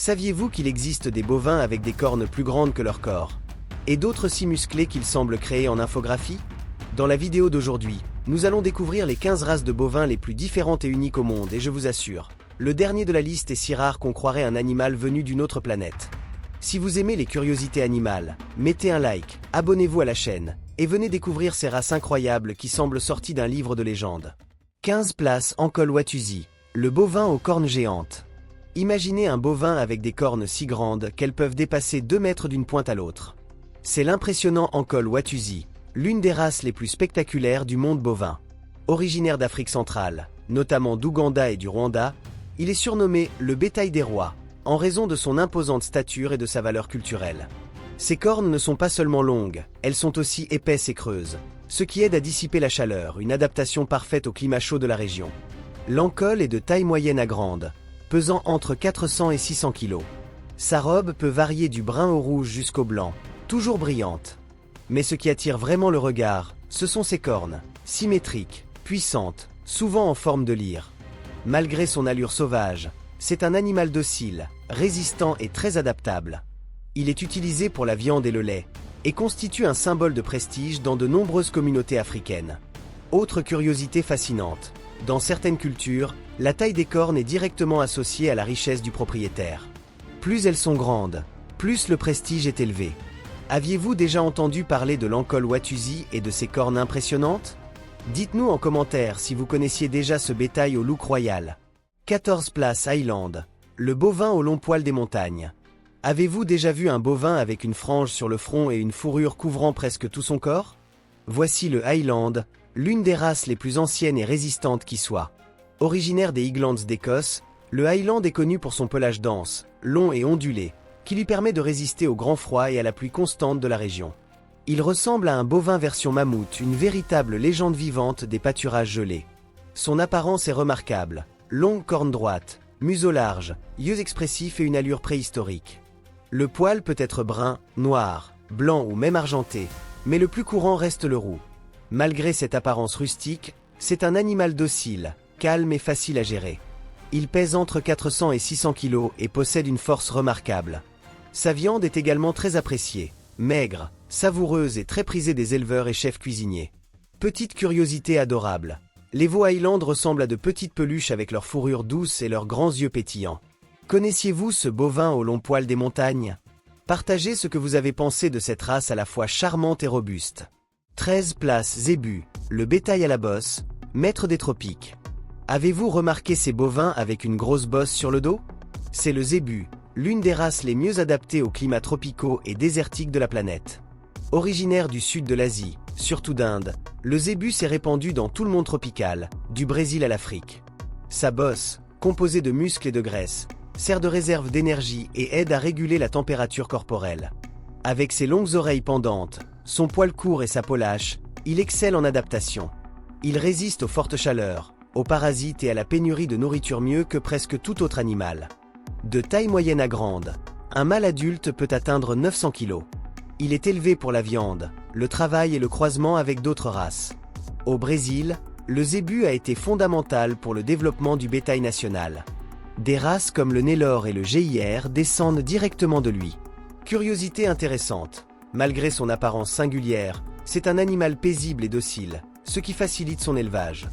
Saviez-vous qu'il existe des bovins avec des cornes plus grandes que leur corps? Et d'autres si musclés qu'ils semblent créer en infographie? Dans la vidéo d'aujourd'hui, nous allons découvrir les 15 races de bovins les plus différentes et uniques au monde et je vous assure, le dernier de la liste est si rare qu'on croirait un animal venu d'une autre planète. Si vous aimez les curiosités animales, mettez un like, abonnez-vous à la chaîne, et venez découvrir ces races incroyables qui semblent sorties d'un livre de légende. 15 place Ankole Watusi, le bovin aux cornes géantes. Imaginez un bovin avec des cornes si grandes qu'elles peuvent dépasser 2 mètres d'une pointe à l'autre. C'est l'impressionnant Ankole Watusi, l'une des races les plus spectaculaires du monde bovin. Originaire d'Afrique centrale, notamment d'Ouganda et du Rwanda, il est surnommé le bétail des rois, en raison de son imposante stature et de sa valeur culturelle. Ses cornes ne sont pas seulement longues, elles sont aussi épaisses et creuses, ce qui aide à dissiper la chaleur, une adaptation parfaite au climat chaud de la région. L'ankole est de taille moyenne à grande, pesant entre 400 et 600 kg. Sa robe peut varier du brun au rouge jusqu'au blanc, toujours brillante. Mais ce qui attire vraiment le regard, ce sont ses cornes, symétriques, puissantes, souvent en forme de lyre. Malgré son allure sauvage, c'est un animal docile, résistant et très adaptable. Il est utilisé pour la viande et le lait, et constitue un symbole de prestige dans de nombreuses communautés africaines. Autre curiosité fascinante, dans certaines cultures, la taille des cornes est directement associée à la richesse du propriétaire. Plus elles sont grandes, plus le prestige est élevé. Aviez-vous déjà entendu parler de l'Ankole Watusi et de ses cornes impressionnantes? Dites-nous en commentaire si vous connaissiez déjà ce bétail au look royal. 14 place Highland, le bovin au long poil des montagnes. Avez-vous déjà vu un bovin avec une frange sur le front et une fourrure couvrant presque tout son corps? Voici le Highland, l'une des races les plus anciennes et résistantes qui soit. Originaire des Highlands d'Écosse, le Highland est connu pour son pelage dense, long et ondulé, qui lui permet de résister au grand froid et à la pluie constante de la région. Il ressemble à un bovin version mammouth, une véritable légende vivante des pâturages gelés. Son apparence est remarquable. Longue corne droite, museau large, yeux expressifs et une allure préhistorique. Le poil peut être brun, noir, blanc ou même argenté, mais le plus courant reste le roux. Malgré cette apparence rustique, c'est un animal docile, calme et facile à gérer. Il pèse entre 400 et 600 kg et possède une force remarquable. Sa viande est également très appréciée, maigre, savoureuse et très prisée des éleveurs et chefs cuisiniers. Petite curiosité adorable. Les veaux Highland ressemblent à de petites peluches avec leur fourrure douce et leurs grands yeux pétillants. Connaissiez-vous ce bovin au long poil des montagnes? Partagez ce que vous avez pensé de cette race à la fois charmante et robuste. 13 place Zébu, le bétail à la bosse, maître des tropiques. Avez-vous remarqué ces bovins avec une grosse bosse sur le dos? C'est le zébu, l'une des races les mieux adaptées aux climats tropicaux et désertiques de la planète. Originaire du sud de l'Asie, surtout d'Inde, le zébu s'est répandu dans tout le monde tropical, du Brésil à l'Afrique. Sa bosse, composée de muscles et de graisse, sert de réserve d'énergie et aide à réguler la température corporelle. Avec ses longues oreilles pendantes, son poil court et sa peau lâche, il excelle en adaptation. Il résiste aux fortes chaleurs, aux parasites et à la pénurie de nourriture mieux que presque tout autre animal. De taille moyenne à grande, un mâle adulte peut atteindre 900 kg. Il est élevé pour la viande, le travail et le croisement avec d'autres races. Au Brésil, le zébu a été fondamental pour le développement du bétail national. Des races comme le Nélore et le GIR descendent directement de lui. Curiosité intéressante, malgré son apparence singulière, c'est un animal paisible et docile, ce qui facilite son élevage.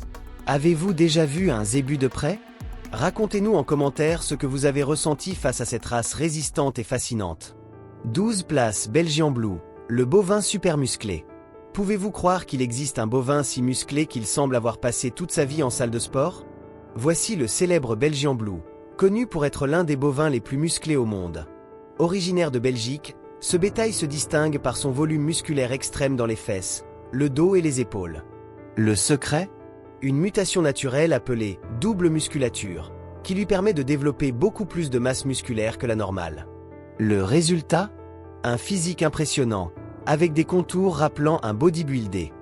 Avez-vous déjà vu un zébu de près? Racontez-nous en commentaire ce que vous avez ressenti face à cette race résistante et fascinante. 12 place Belgian Blue, le bovin super musclé. Pouvez-vous croire qu'il existe un bovin si musclé qu'il semble avoir passé toute sa vie en salle de sport? Voici le célèbre Belgian Blue, connu pour être l'un des bovins les plus musclés au monde. Originaire de Belgique, ce bétail se distingue par son volume musculaire extrême dans les fesses, le dos et les épaules. Le secret? Une mutation naturelle appelée double musculature, qui lui permet de développer beaucoup plus de masse musculaire que la normale. Le résultat? Un physique impressionnant, avec des contours rappelant un bodybuildé.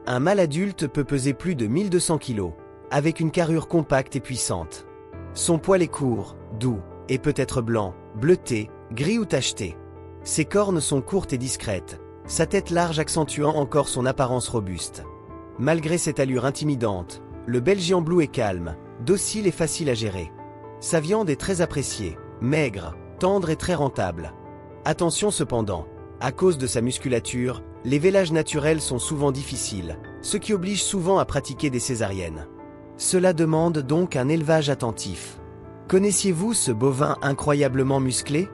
Un mâle adulte peut peser plus de 1200 kg, avec une carrure compacte et puissante. Son poil est court, doux, et peut être blanc, bleuté, gris ou tacheté. Ses cornes sont courtes et discrètes, sa tête large accentuant encore son apparence robuste. Malgré cette allure intimidante, le Belgian Blue est calme, docile et facile à gérer. Sa viande est très appréciée, maigre, tendre et très rentable. Attention cependant, à cause de sa musculature, les vélages naturels sont souvent difficiles, ce qui oblige souvent à pratiquer des césariennes. Cela demande donc un élevage attentif. Connaissiez-vous ce bovin incroyablement musclé?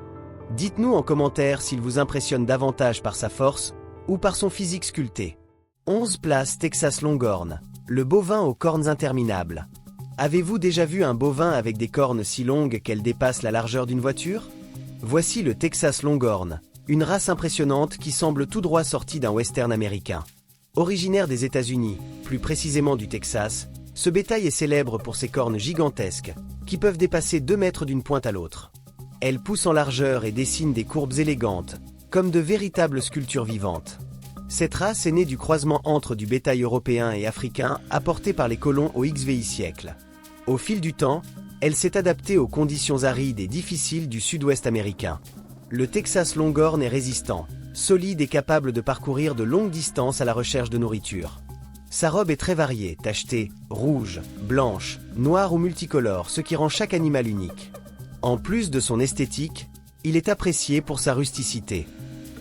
Dites-nous en commentaire s'il vous impressionne davantage par sa force ou par son physique sculpté. 11 place Texas Longhorn, le bovin aux cornes interminables. Avez-vous déjà vu un bovin avec des cornes si longues qu'elles dépassent la largeur d'une voiture? Voici le Texas Longhorn, une race impressionnante qui semble tout droit sortie d'un western américain. Originaire des États-Unis, plus précisément du Texas, ce bétail est célèbre pour ses cornes gigantesques, qui peuvent dépasser 2 mètres d'une pointe à l'autre. Elles poussent en largeur et dessinent des courbes élégantes, comme de véritables sculptures vivantes. Cette race est née du croisement entre du bétail européen et africain apporté par les colons au XVI siècle. Au fil du temps, elle s'est adaptée aux conditions arides et difficiles du sud-ouest américain. Le Texas Longhorn est résistant, solide et capable de parcourir de longues distances à la recherche de nourriture. Sa robe est très variée, tachetée, rouge, blanche, noire ou multicolore, ce qui rend chaque animal unique. En plus de son esthétique, il est apprécié pour sa rusticité.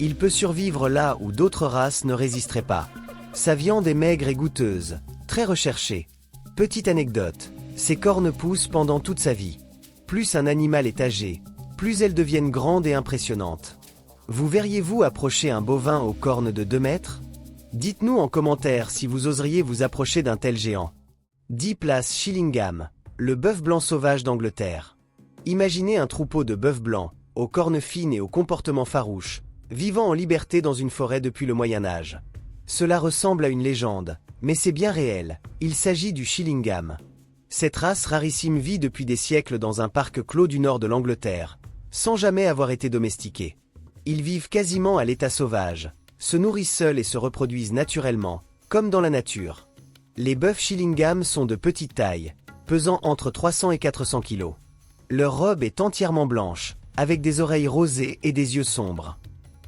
Il peut survivre là où d'autres races ne résisteraient pas. Sa viande est maigre et goûteuse, très recherchée. Petite anecdote, ses cornes poussent pendant toute sa vie. Plus un animal est âgé, plus elles deviennent grandes et impressionnantes. Vous verriez-vous approcher un bovin aux cornes de 2 mètres? Dites-nous en commentaire si vous oseriez vous approcher d'un tel géant. 10 place Shillingham, le bœuf blanc sauvage d'Angleterre. Imaginez un troupeau de bœufs blancs, aux cornes fines et au comportement farouche, vivant en liberté dans une forêt depuis le Moyen-Âge. Cela ressemble à une légende, mais c'est bien réel, il s'agit du Shillingham. Cette race rarissime vit depuis des siècles dans un parc clos du nord de l'Angleterre, sans jamais avoir été domestiqués. Ils vivent quasiment à l'état sauvage, se nourrissent seuls et se reproduisent naturellement, comme dans la nature. Les bœufs Shillingham sont de petite taille, pesant entre 300 et 400 kg. Leur robe est entièrement blanche, avec des oreilles rosées et des yeux sombres.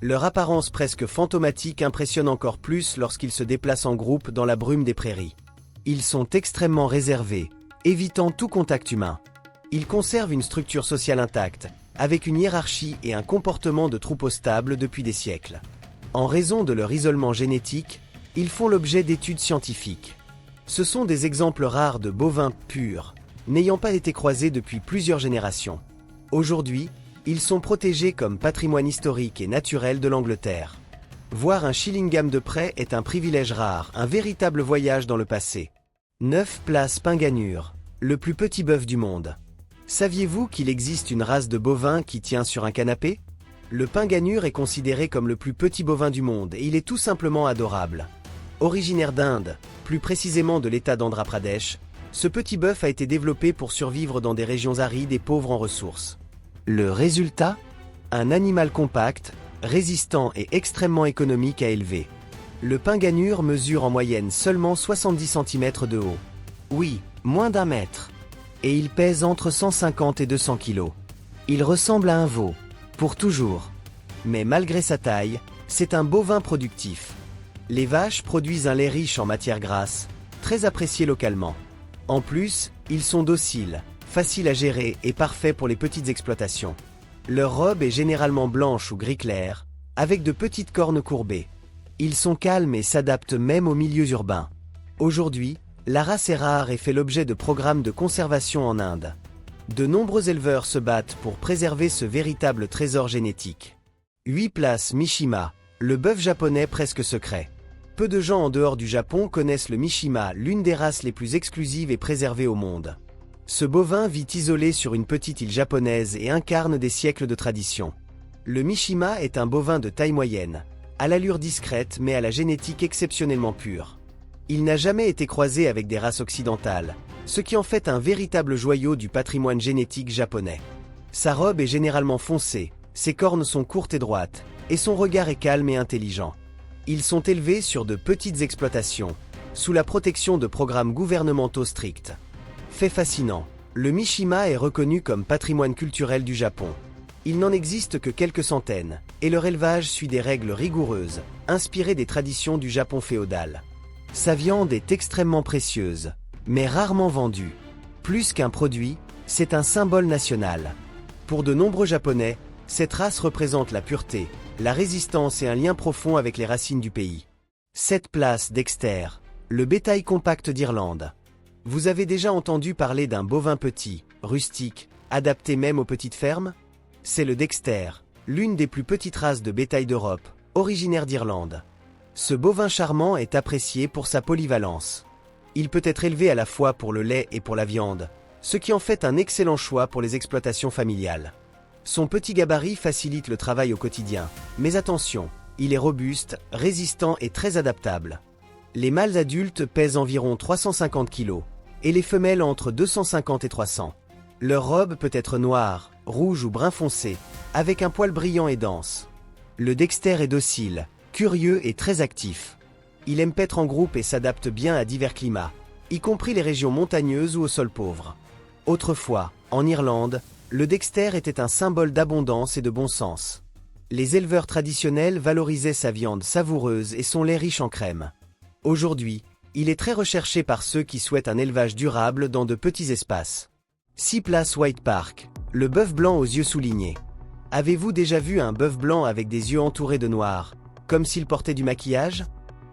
Leur apparence presque fantomatique impressionne encore plus lorsqu'ils se déplacent en groupe dans la brume des prairies. Ils sont extrêmement réservés, évitant tout contact humain. Ils conservent une structure sociale intacte, avec une hiérarchie et un comportement de troupeau stable depuis des siècles. En raison de leur isolement génétique, ils font l'objet d'études scientifiques. Ce sont des exemples rares de bovins purs, n'ayant pas été croisés depuis plusieurs générations. Aujourd'hui, ils sont protégés comme patrimoine historique et naturel de l'Angleterre. Voir un Shillingham de près est un privilège rare, un véritable voyage dans le passé. 9 place Pinganure, le plus petit bœuf du monde. Saviez-vous qu'il existe une race de bovins qui tient sur un canapé? Le Pinganure est considéré comme le plus petit bovin du monde et il est tout simplement adorable. Originaire d'Inde, plus précisément de l'état d'Andhra Pradesh, ce petit bœuf a été développé pour survivre dans des régions arides et pauvres en ressources. Le résultat? Un animal compact, résistant et extrêmement économique à élever. Le Pinganure mesure en moyenne seulement 70 cm de haut. Oui, moins d'1 mètre. Et il pèse entre 150 et 200 kg. Il ressemble à un veau, pour toujours. Mais malgré sa taille, c'est un bovin productif. Les vaches produisent un lait riche en matières grasses, très apprécié localement. En plus, ils sont dociles, faciles à gérer et parfaits pour les petites exploitations. Leur robe est généralement blanche ou gris clair, avec de petites cornes courbées. Ils sont calmes et s'adaptent même aux milieux urbains. Aujourd'hui, la race est rare et fait l'objet de programmes de conservation en Inde. De nombreux éleveurs se battent pour préserver ce véritable trésor génétique. 8 place Mishima, le bœuf japonais presque secret. Peu de gens en dehors du Japon connaissent le Mishima, l'une des races les plus exclusives et préservées au monde. Ce bovin vit isolé sur une petite île japonaise et incarne des siècles de tradition. Le Mishima est un bovin de taille moyenne, à l'allure discrète mais à la génétique exceptionnellement pure. Il n'a jamais été croisé avec des races occidentales, ce qui en fait un véritable joyau du patrimoine génétique japonais. Sa robe est généralement foncée, ses cornes sont courtes et droites, et son regard est calme et intelligent. Ils sont élevés sur de petites exploitations, sous la protection de programmes gouvernementaux stricts. Fait fascinant, le Mishima est reconnu comme patrimoine culturel du Japon. Il n'en existe que quelques centaines, et leur élevage suit des règles rigoureuses, inspirées des traditions du Japon féodal. Sa viande est extrêmement précieuse, mais rarement vendue. Plus qu'un produit, c'est un symbole national. Pour de nombreux Japonais, cette race représente la pureté, la résistance et un lien profond avec les racines du pays. 7 place Dexter, le bétail compact d'Irlande. Vous avez déjà entendu parler d'un bovin petit, rustique, adapté même aux petites fermes? C'est le Dexter, l'une des plus petites races de bétail d'Europe, originaire d'Irlande. Ce bovin charmant est apprécié pour sa polyvalence. Il peut être élevé à la fois pour le lait et pour la viande, ce qui en fait un excellent choix pour les exploitations familiales. Son petit gabarit facilite le travail au quotidien, mais attention, il est robuste, résistant et très adaptable. Les mâles adultes pèsent environ 350 kg, et les femelles entre 250 et 300. Leur robe peut être noire, rouge ou brun foncé, avec un poil brillant et dense. Le Dexter est docile, curieux et très actif. Il aime paître en groupe et s'adapte bien à divers climats, y compris les régions montagneuses ou au sol pauvre. Autrefois, en Irlande, le Dexter était un symbole d'abondance et de bon sens. Les éleveurs traditionnels valorisaient sa viande savoureuse et son lait riche en crème. Aujourd'hui, il est très recherché par ceux qui souhaitent un élevage durable dans de petits espaces. 6 place White Park, le bœuf blanc aux yeux soulignés. Avez-vous déjà vu un bœuf blanc avec des yeux entourés de noir, comme s'il portait du maquillage?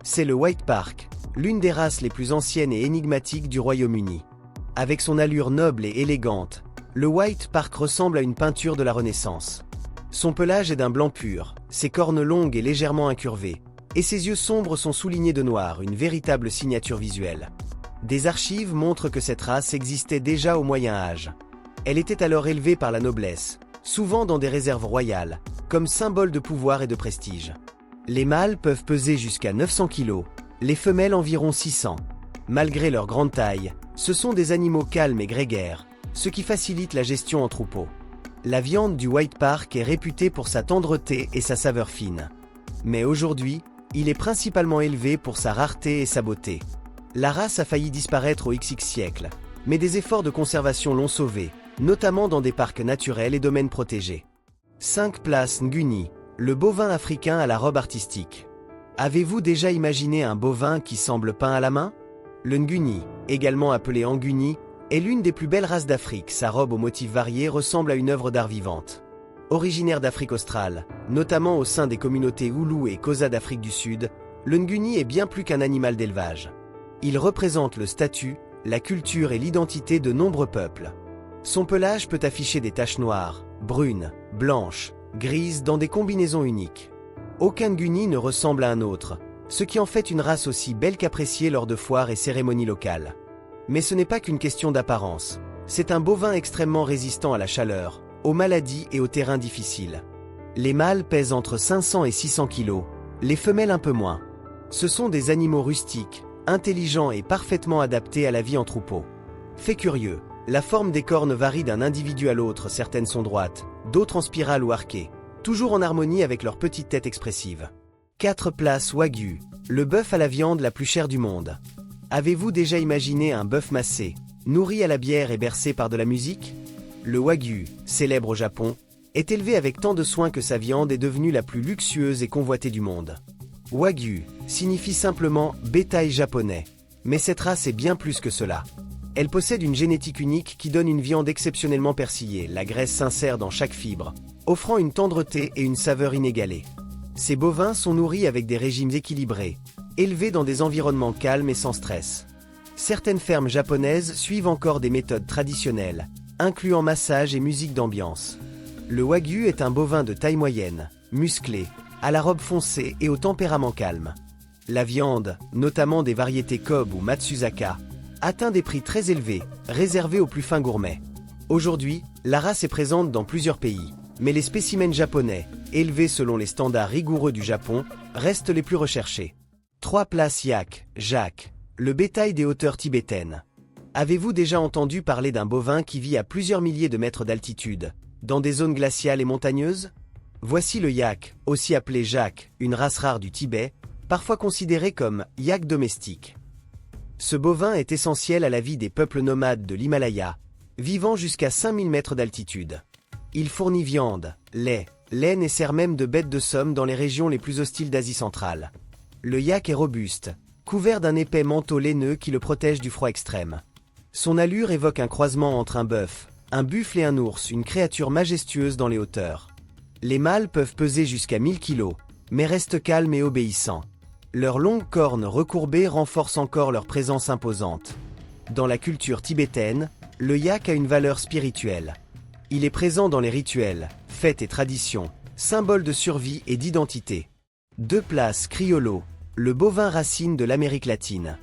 C'est le White Park, l'une des races les plus anciennes et énigmatiques du Royaume-Uni. Avec son allure noble et élégante, le White Park ressemble à une peinture de la Renaissance. Son pelage est d'un blanc pur, ses cornes longues et légèrement incurvées, et ses yeux sombres sont soulignés de noir, une véritable signature visuelle. Des archives montrent que cette race existait déjà au Moyen Âge. Elle était alors élevée par la noblesse, souvent dans des réserves royales, comme symbole de pouvoir et de prestige. Les mâles peuvent peser jusqu'à 900 kg, les femelles environ 600. Malgré leur grande taille, ce sont des animaux calmes et grégaires, ce qui facilite la gestion en troupeau. La viande du White Park est réputée pour sa tendreté et sa saveur fine. Mais aujourd'hui, il est principalement élevé pour sa rareté et sa beauté. La race a failli disparaître au XX siècle, mais des efforts de conservation l'ont sauvé, notamment dans des parcs naturels et domaines protégés. 5 place Nguni, le bovin africain à la robe artistique. Avez-vous déjà imaginé un bovin qui semble peint à la main? Le Nguni, également appelé Anguni, est l'une des plus belles races d'Afrique. Sa robe aux motifs variés ressemble à une œuvre d'art vivante. Originaire d'Afrique australe, notamment au sein des communautés Oulou et Xhosa d'Afrique du Sud, le Nguni est bien plus qu'un animal d'élevage. Il représente le statut, la culture et l'identité de nombreux peuples. Son pelage peut afficher des taches noires, brunes, blanches, grises dans des combinaisons uniques. Aucun Nguni ne ressemble à un autre, ce qui en fait une race aussi belle qu'appréciée lors de foires et cérémonies locales. Mais ce n'est pas qu'une question d'apparence, c'est un bovin extrêmement résistant à la chaleur, aux maladies et aux terrains difficiles. Les mâles pèsent entre 500 et 600 kg, les femelles un peu moins. Ce sont des animaux rustiques, intelligents et parfaitement adaptés à la vie en troupeau. Fait curieux, la forme des cornes varie d'un individu à l'autre, certaines sont droites, d'autres en spirale ou arquées, toujours en harmonie avec leur petite tête expressive. 4 place Wagyu, le bœuf à la viande la plus chère du monde. Avez-vous déjà imaginé un bœuf massé, nourri à la bière et bercé par de la musique? Le Wagyu, célèbre au Japon, est élevé avec tant de soin que sa viande est devenue la plus luxueuse et convoitée du monde. Wagyu signifie simplement bétail japonais, mais cette race est bien plus que cela. Elle possède une génétique unique qui donne une viande exceptionnellement persillée, la graisse s'insère dans chaque fibre, offrant une tendreté et une saveur inégalées. Ces bovins sont nourris avec des régimes équilibrés, élevés dans des environnements calmes et sans stress. Certaines fermes japonaises suivent encore des méthodes traditionnelles, incluant massage et musique d'ambiance. Le Wagyu est un bovin de taille moyenne, musclé, à la robe foncée et au tempérament calme. La viande, notamment des variétés Kobe ou Matsusaka, atteint des prix très élevés, réservés aux plus fins gourmets. Aujourd'hui, la race est présente dans plusieurs pays, mais les spécimens japonais, élevés selon les standards rigoureux du Japon, restent les plus recherchés. 3 place Yak, Jacques, le bétail des hauteurs tibétaines. Avez-vous déjà entendu parler d'un bovin qui vit à plusieurs milliers de mètres d'altitude, dans des zones glaciales et montagneuses? Voici le yak, aussi appelé Jacques, une race rare du Tibet, parfois considéré comme yak domestique. Ce bovin est essentiel à la vie des peuples nomades de l'Himalaya, vivant jusqu'à 5000 mètres d'altitude. Il fournit viande, lait, laine et sert même de bête de somme dans les régions les plus hostiles d'Asie centrale. Le yak est robuste, couvert d'un épais manteau laineux qui le protège du froid extrême. Son allure évoque un croisement entre un bœuf, Un buffle et un ours, une créature majestueuse dans les hauteurs. Les mâles peuvent peser jusqu'à 1000 kg, mais restent calmes et obéissants. Leurs longues cornes recourbées renforcent encore leur présence imposante. Dans la culture tibétaine, le yak a une valeur spirituelle. Il est présent dans les rituels, fêtes et traditions, symbole de survie et d'identité. Deux places criollo, le bovin racine de l'Amérique latine.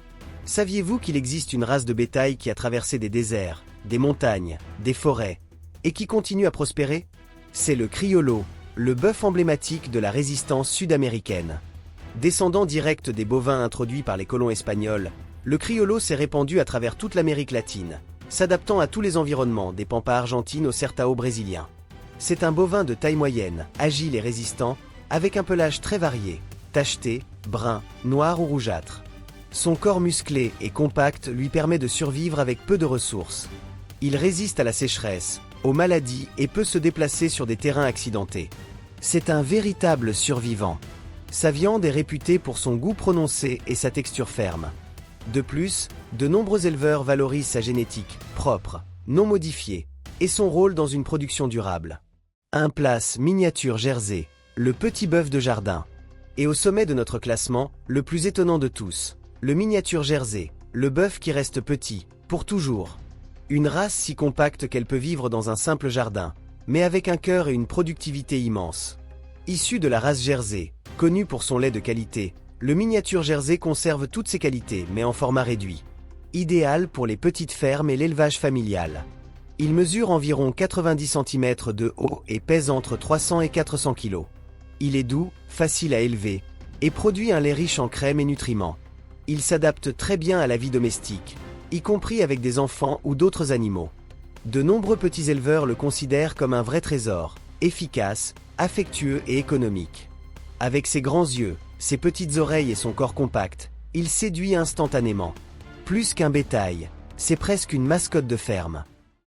Saviez-vous qu'il existe une race de bétail qui a traversé des déserts, des montagnes, des forêts, et qui continue à prospérer? C'est le criollo, le bœuf emblématique de la résistance sud-américaine. Descendant direct des bovins introduits par les colons espagnols, le criollo s'est répandu à travers toute l'Amérique latine, s'adaptant à tous les environnements, des pampas argentines au Sertao brésilien. C'est un bovin de taille moyenne, agile et résistant, avec un pelage très varié, tacheté, brun, noir ou rougeâtre. Son corps musclé et compact lui permet de survivre avec peu de ressources. Il résiste à la sécheresse, aux maladies et peut se déplacer sur des terrains accidentés. C'est un véritable survivant. Sa viande est réputée pour son goût prononcé et sa texture ferme. De plus, de nombreux éleveurs valorisent sa génétique, propre, non modifiée, et son rôle dans une production durable. Un place miniature Jersey, le petit bœuf de jardin. Et au sommet de notre classement, le plus étonnant de tous, le miniature Jersey, le bœuf qui reste petit, pour toujours. Une race si compacte qu'elle peut vivre dans un simple jardin, mais avec un cœur et une productivité immenses. Issu de la race Jersey, connu pour son lait de qualité, le miniature Jersey conserve toutes ses qualités, mais en format réduit. Idéal pour les petites fermes et l'élevage familial. Il mesure environ 90 cm de haut et pèse entre 300 et 400 kg. Il est doux, facile à élever, et produit un lait riche en crème et nutriments. Il s'adapte très bien à la vie domestique, y compris avec des enfants ou d'autres animaux. De nombreux petits éleveurs le considèrent comme un vrai trésor, efficace, affectueux et économique. Avec ses grands yeux, ses petites oreilles et son corps compact, il séduit instantanément. Plus qu'un bétail, c'est presque une mascotte de ferme.